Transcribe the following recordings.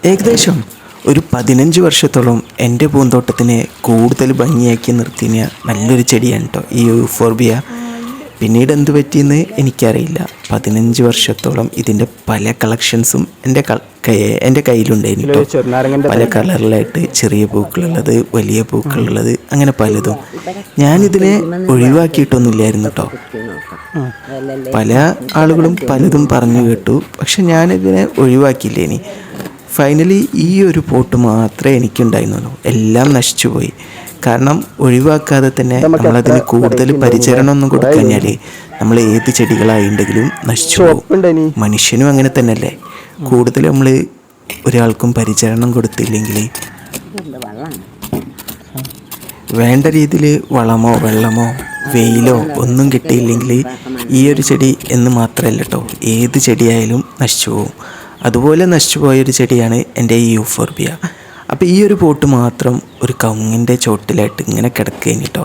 ഏകദേശം ഒരു 15 വർഷത്തോളം എൻ്റെ പൂന്തോട്ടത്തിനെ കൂടുതൽ ഭംഗിയാക്കി നിർത്തിയ നല്ലൊരു ചെടിയാണ് കേട്ടോ ഈ യൂഫോർബിയ. പിന്നീട് എന്ത് പറ്റിയെന്ന് എനിക്കറിയില്ല. 15 വർഷത്തോളം ഇതിൻ്റെ പല കളക്ഷൻസും എൻ്റെ കയ്യിലുണ്ടായിരുന്നു കേട്ടോ. പല കളറിലായിട്ട് ചെറിയ പൂക്കളുള്ളത്, വലിയ പൂക്കളുള്ളത്, അങ്ങനെ പലതും. ഞാനിതിനെ ഒഴിവാക്കിയിട്ടൊന്നുമില്ലായിരുന്നു കേട്ടോ. പല ആളുകളും പലതും പറഞ്ഞു കേട്ടു, പക്ഷെ ഞാനിതിനെ ഒഴിവാക്കിയില്ല. ഇനി ഫൈനലി ഈ ഒരു പോട്ട് മാത്രമേ എനിക്കുണ്ടായിരുന്നുള്ളൂ. എല്ലാം നശിച്ചുപോയി. കാരണം ഒഴിവാക്കാതെ തന്നെ നമ്മളതിന് കൂടുതൽ പരിചരണമൊന്നും കൊടുക്കഴിഞ്ഞാൽ നമ്മൾ ഏത് ചെടികളായിട്ടുണ്ടെങ്കിലും നശിച്ചു പോകും. മനുഷ്യനും അങ്ങനെ തന്നെയല്ലേ. കൂടുതൽ നമ്മൾ ഒരാൾക്കും പരിചരണം കൊടുത്തില്ലെങ്കിൽ, വേണ്ട രീതിയിൽ വളമോ വെള്ളമോ വെയിലോ ഒന്നും കിട്ടിയില്ലെങ്കിൽ ഈ ഒരു ചെടി എന്ന് മാത്രമല്ല കേട്ടോ, ഏത് ചെടിയായാലും നശിച്ചു പോകും. അതുപോലെ നശിച്ചു പോയൊരു ചെടിയാണ് എൻ്റെ ഈ യൂഫോർബിയ. അപ്പോൾ ഈ ഒരു പോട്ട് മാത്രം ഒരു കവുങ്ങിൻ്റെ ചോട്ടിലായിട്ട് ഇങ്ങനെ കിടക്കുകയാണ് കേട്ടോ.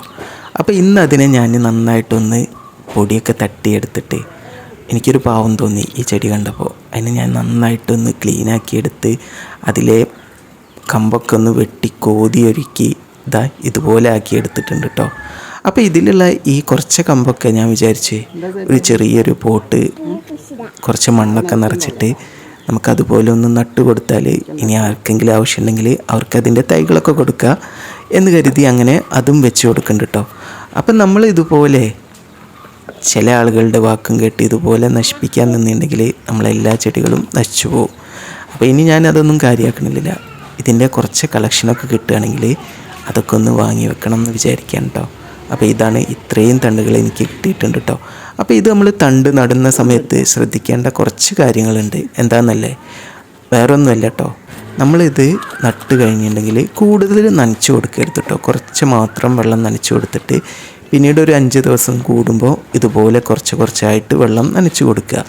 അപ്പോൾ ഇന്ന് അതിനെ ഞാൻ നന്നായിട്ടൊന്ന് പൊടിയൊക്കെ തട്ടിയെടുത്തിട്ട് എനിക്കൊരു പാവം തോന്നി ഈ ചെടി കണ്ടപ്പോൾ. അതിനെ ഞാൻ നന്നായിട്ടൊന്ന് ക്ലീനാക്കിയെടുത്ത് അതിലെ കമ്പൊക്കെ ഒന്ന് വെട്ടി കോതിയൊരുക്കി ഇതുപോലെ ആക്കിയെടുത്തിട്ടുണ്ട് കേട്ടോ. അപ്പോൾ ഇതിലുള്ള ഈ കുറച്ച് കമ്പൊക്കെ ഞാൻ വിചാരിച്ച് ഒരു ചെറിയൊരു പോട്ട് കുറച്ച് മണ്ണൊക്കെ നിറച്ചിട്ട് നമുക്കതുപോലെ ഒന്ന് നട്ട് കൊടുത്താൽ ഇനി ആർക്കെങ്കിലും ആവശ്യമുണ്ടെങ്കിൽ അവർക്കതിൻ്റെ തൈകളൊക്കെ കൊടുക്കുക എന്ന് കരുതി അങ്ങനെ അതും വെച്ച് കൊടുക്കുന്നുണ്ട് കേട്ടോ. അപ്പം നമ്മൾ ഇതുപോലെ ചില ആളുകളുടെ വാക്കും കേട്ട് ഇതുപോലെ നശിപ്പിക്കാൻ നിന്നിട്ടുണ്ടെങ്കിൽ നമ്മളെല്ലാ ചെടികളും നശിച്ചു പോകും. അപ്പോൾ ഇനി ഞാൻ അതൊന്നും കാര്യമാക്കണില്ല. ഇതിൻ്റെ കുറച്ച് കളക്ഷനൊക്കെ കിട്ടുകയാണെങ്കിൽ അതൊക്കെ ഒന്ന് വാങ്ങി വെക്കണം എന്ന് വിചാരിക്കാൻ കേട്ടോ. അപ്പോൾ ഇതാണ്, ഇത്രയും തണ്ടുകൾ എനിക്ക് കിട്ടിയിട്ടുണ്ട് കേട്ടോ. അപ്പോൾ ഇത് നമ്മൾ തണ്ട് നടുന്ന സമയത്ത് ശ്രദ്ധിക്കേണ്ട കുറച്ച് കാര്യങ്ങളുണ്ട്. എന്താണെന്നല്ലേ, വേറൊന്നുമല്ല കേട്ടോ. നമ്മളിത് നട്ട് കഴിഞ്ഞിട്ടുണ്ടെങ്കിൽ കൂടുതൽ നനച്ച് കൊടുക്കരുത് കേട്ടോ. കുറച്ച് മാത്രം വെള്ളം നനച്ച് കൊടുത്തിട്ട് പിന്നീട് ഒരു 5 ദിവസം കൂടുമ്പോൾ ഇതുപോലെ കുറച്ചായിട്ട് വെള്ളം നനച്ച് കൊടുക്കുക.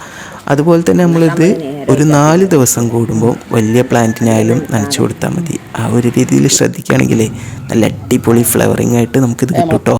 അതുപോലെ തന്നെ നമ്മളിത് ഒരു 4 ദിവസം കൂടുമ്പോൾ വലിയ പ്ലാന്റിനായാലും നനച്ച് കൊടുത്താൽ മതി. ആ ഒരു രീതിയിൽ ശ്രദ്ധിക്കുകയാണെങ്കിൽ നല്ല അടിപൊളി ഫ്ലവറിങ് ആയിട്ട് നമുക്കിത് കിട്ടും കേട്ടോ.